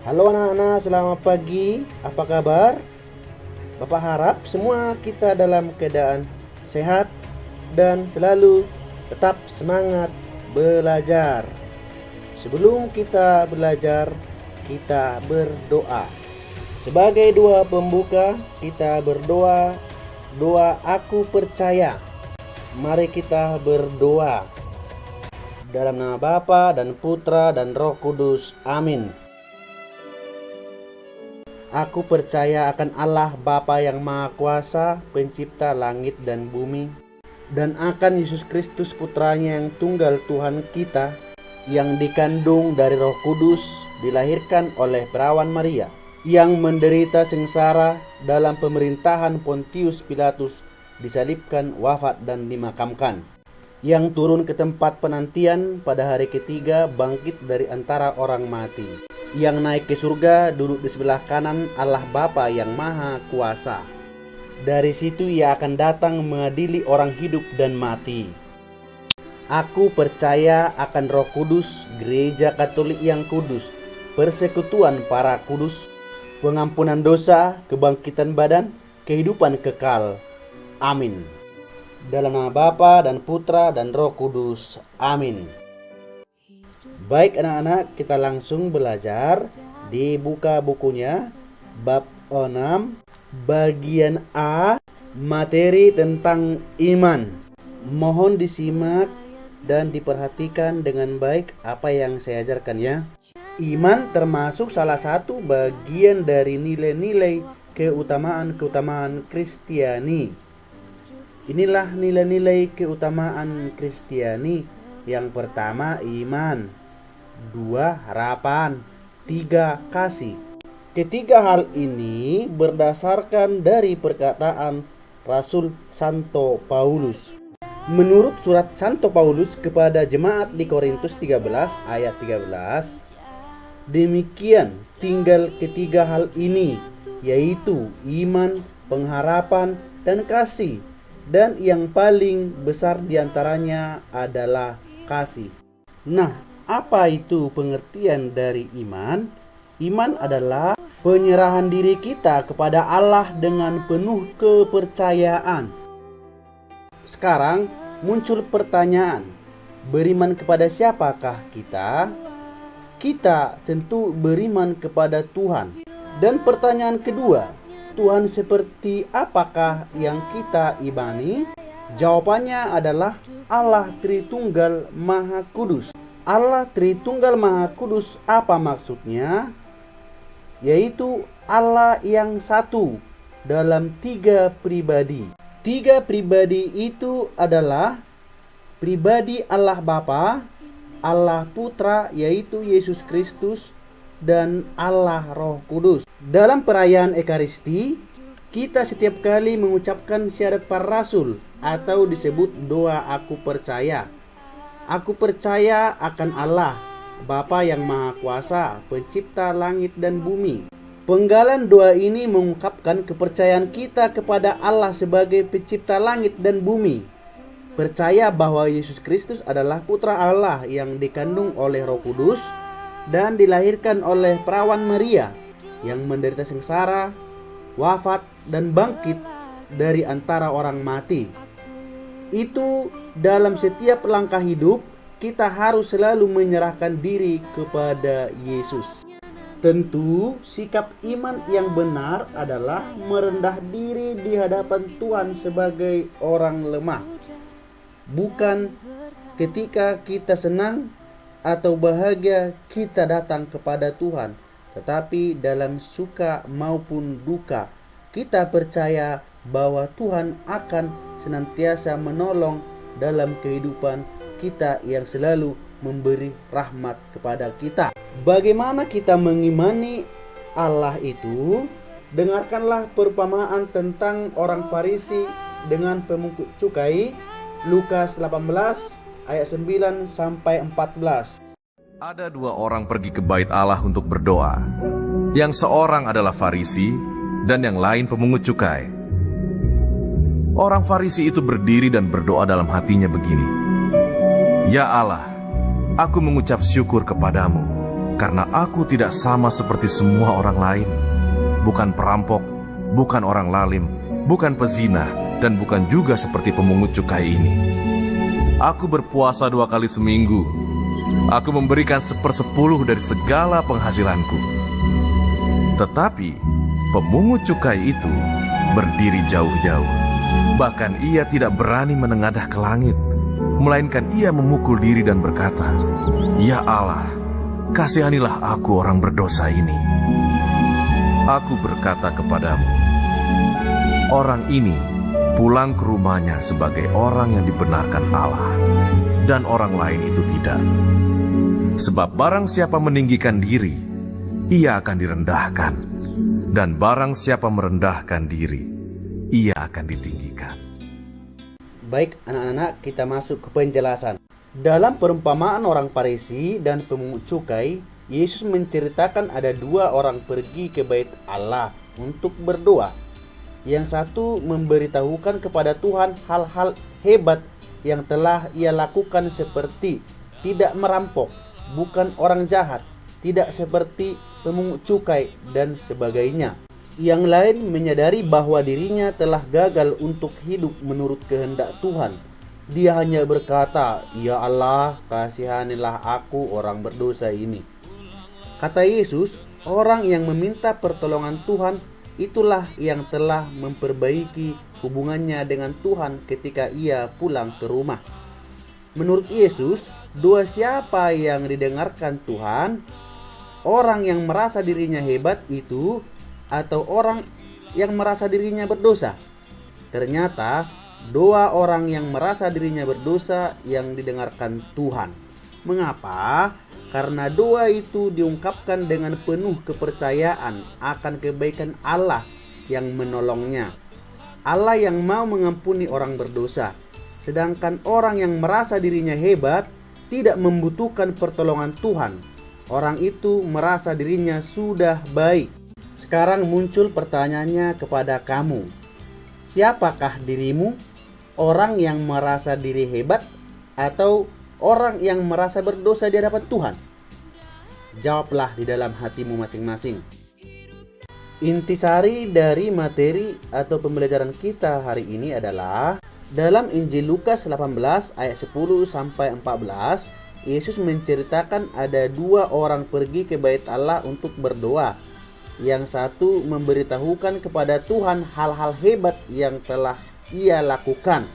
Halo anak-anak, selamat pagi. Apa kabar? Bapak harap semua kita dalam keadaan sehat dan selalu tetap semangat belajar. Sebelum kita belajar, kita berdoa. Sebagai doa pembuka, kita berdoa, doa aku percaya. Mari kita berdoa. Dalam nama Bapa dan Putra dan Roh Kudus. Amin. Aku percaya akan Allah Bapa yang Maha Kuasa, pencipta langit dan bumi, dan akan Yesus Kristus Putranya yang tunggal Tuhan kita, yang dikandung dari Roh Kudus, dilahirkan oleh perawan Maria, yang menderita sengsara dalam pemerintahan Pontius Pilatus, disalibkan, wafat dan dimakamkan, yang turun ke tempat penantian pada hari ketiga, bangkit dari antara orang mati, yang naik ke surga, duduk di sebelah kanan Allah Bapa yang Maha Kuasa. Dari situ Ia akan datang mengadili orang hidup dan mati. Aku percaya akan Roh Kudus, Gereja Katolik yang kudus, persekutuan para kudus, pengampunan dosa, kebangkitan badan, kehidupan kekal. Amin. Dalam nama Bapa dan Putra dan Roh Kudus. Amin. Baik anak-anak, kita langsung belajar. Dibuka bukunya, bab 6, bagian A, materi tentang iman. Mohon disimak dan diperhatikan dengan baik apa yang saya ajarkan ya. Iman termasuk salah satu bagian dari nilai-nilai keutamaan-keutamaan Kristiani. Inilah nilai-nilai keutamaan Kristiani. Yang pertama iman, 2 harapan, 3 kasih. Ketiga hal ini berdasarkan dari perkataan Rasul Santo Paulus. Menurut surat Santo Paulus kepada jemaat di Korintus 13 ayat 13, demikian tinggal ketiga hal ini, yaitu iman, pengharapan, dan kasih. Dan yang paling besar diantaranya adalah kasih. Nah, apa itu pengertian dari iman? Iman adalah penyerahan diri kita kepada Allah dengan penuh kepercayaan. Sekarang muncul pertanyaan, beriman kepada siapakah kita? Kita tentu beriman kepada Tuhan. Dan pertanyaan kedua, Tuhan seperti apakah yang kita imani? Jawabannya adalah Allah Tritunggal Maha Kudus. Allah Tritunggal Maha Kudus apa maksudnya? Yaitu Allah yang satu dalam 3 pribadi. 3 pribadi itu adalah pribadi Allah Bapa, Allah Putra yaitu Yesus Kristus, dan Allah Roh Kudus. Dalam perayaan Ekaristi, kita setiap kali mengucapkan syahadat para rasul atau disebut doa aku percaya. Aku percaya akan Allah, Bapa yang Maha Kuasa, pencipta langit dan bumi. Penggalan doa ini mengungkapkan kepercayaan kita kepada Allah sebagai pencipta langit dan bumi. Percaya bahwa Yesus Kristus adalah Putra Allah yang dikandung oleh Roh Kudus dan dilahirkan oleh perawan Maria yang menderita sengsara, wafat, dan bangkit dari antara orang mati. Itu dalam setiap langkah hidup kita harus selalu menyerahkan diri kepada Yesus. Tentu sikap iman yang benar adalah merendah diri di hadapan Tuhan sebagai orang lemah. Bukan ketika kita senang atau bahagia kita datang kepada Tuhan, tetapi dalam suka maupun duka kita percaya bahwa Tuhan akan senantiasa menolong dalam kehidupan kita yang selalu memberi rahmat kepada kita. Bagaimana kita mengimani Allah itu? Dengarkanlah perumpamaan tentang orang Farisi dengan pemungut cukai, Lukas 18 ayat 9 sampai 14. Ada 2 orang pergi ke bait Allah untuk berdoa. Yang seorang adalah Farisi dan yang lain pemungut cukai. Orang Farisi itu berdiri dan berdoa dalam hatinya begini, "Ya Allah, aku mengucap syukur kepadamu karena aku tidak sama seperti semua orang lain. Bukan perampok, bukan orang lalim, bukan pezina, dan bukan juga seperti pemungut cukai ini. Aku berpuasa 2 kali seminggu. Aku memberikan 1/10 dari segala penghasilanku. Tetapi pemungut cukai itu berdiri jauh-jauh. Bahkan ia tidak berani menengadah ke langit, melainkan ia memukul diri dan berkata, "Ya Allah, kasihanilah aku orang berdosa ini." Aku berkata kepadamu, orang ini pulang ke rumahnya sebagai orang yang dibenarkan Allah, dan orang lain itu tidak. Sebab barang siapa meninggikan diri, ia akan direndahkan, dan barang siapa merendahkan diri, ia akan ditinggikan. Baik anak-anak, kita masuk ke penjelasan. Dalam perumpamaan orang Farisi dan pemungut cukai, Yesus menceritakan ada 2 orang pergi ke bait Allah untuk berdoa. Yang satu memberitahukan kepada Tuhan hal-hal hebat yang telah ia lakukan, seperti tidak merampok, bukan orang jahat, tidak seperti pemungut cukai, dan sebagainya. Yang lain menyadari bahwa dirinya telah gagal untuk hidup menurut kehendak Tuhan. Dia hanya berkata, "Ya Allah, kasihanilah aku orang berdosa ini." Kata Yesus, orang yang meminta pertolongan Tuhan itulah yang telah memperbaiki hubungannya dengan Tuhan ketika ia pulang ke rumah. Menurut Yesus, doa siapa yang didengarkan Tuhan? Orang yang merasa dirinya hebat itu, atau orang yang merasa dirinya berdosa? Ternyata doa orang yang merasa dirinya berdosa yang didengarkan Tuhan. Mengapa? Karena doa itu diungkapkan dengan penuh kepercayaan akan kebaikan Allah yang menolongnya. Allah yang mau mengampuni orang berdosa. Sedangkan orang yang merasa dirinya hebat tidak membutuhkan pertolongan Tuhan. Orang itu merasa dirinya sudah baik. Sekarang muncul pertanyaannya kepada kamu. Siapakah dirimu? Orang yang merasa diri hebat atau orang yang merasa berdosa di hadapan Tuhan? Jawablah di dalam hatimu masing-masing. Intisari dari materi atau pembelajaran kita hari ini adalah dalam Injil Lukas 18 ayat 10 sampai 14, Yesus menceritakan ada 2 orang pergi ke bait Allah untuk berdoa. Yang satu memberitahukan kepada Tuhan hal-hal hebat yang telah ia lakukan.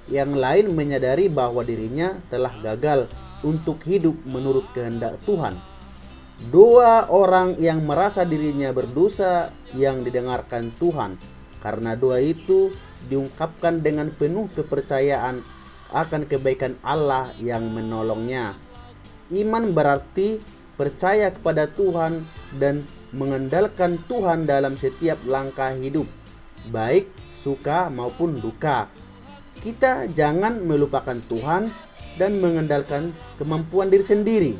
Yang lain menyadari bahwa dirinya telah gagal untuk hidup menurut kehendak Tuhan. 2 orang yang merasa dirinya berdosa yang didengarkan Tuhan, karena doa itu diungkapkan dengan penuh kepercayaan akan kebaikan Allah yang menolongnya. Iman berarti percaya kepada Tuhan dan mengandalkan Tuhan dalam setiap langkah hidup, baik suka maupun duka. Kita jangan melupakan Tuhan dan mengandalkan kemampuan diri sendiri.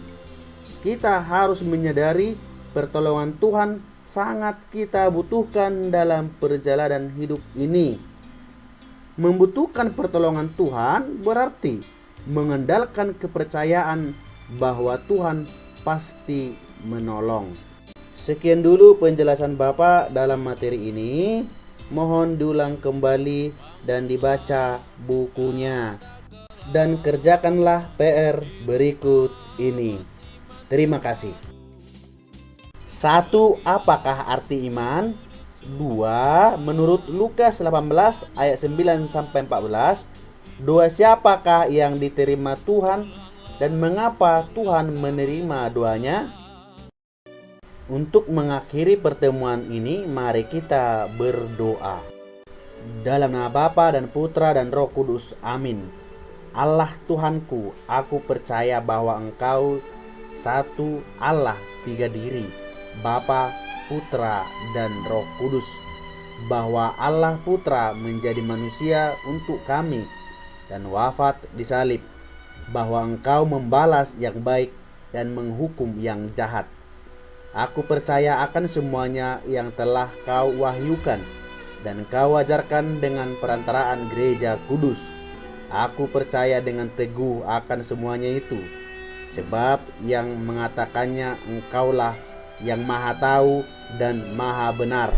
Kita harus menyadari pertolongan Tuhan sangat kita butuhkan dalam perjalanan hidup ini. Membutuhkan pertolongan Tuhan berarti mengandalkan kepercayaan bahwa Tuhan pasti menolong. Sekian dulu penjelasan Bapak dalam materi ini. Mohon diulang kembali dan dibaca bukunya. Dan kerjakanlah PR berikut ini. Terima kasih. 1. Apakah arti iman? 2. Menurut Lukas 18 ayat 9 sampai 14, doa siapakah yang diterima Tuhan dan mengapa Tuhan menerima doanya? Untuk mengakhiri pertemuan ini, mari kita berdoa. Dalam nama Bapa dan Putra dan Roh Kudus. Amin. Allah Tuhanku, aku percaya bahwa Engkau satu Allah, 3 diri, Bapa, Putra, dan Roh Kudus. Bahwa Allah Putra menjadi manusia untuk kami dan wafat di salib. Bahwa Engkau membalas yang baik dan menghukum yang jahat. Aku percaya akan semuanya yang telah Kau wahyukan dan Kau ajarkan dengan perantaraan gereja kudus. Aku percaya dengan teguh akan semuanya itu. sebab yang mengatakannya Engkaulah yang maha tahu dan maha benar.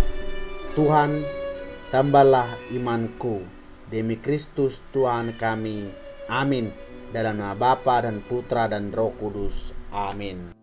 Tuhan, tambahlah imanku demi Kristus Tuhan kami. Amin. Dalam nama Bapa dan Putra dan Roh Kudus. Amin.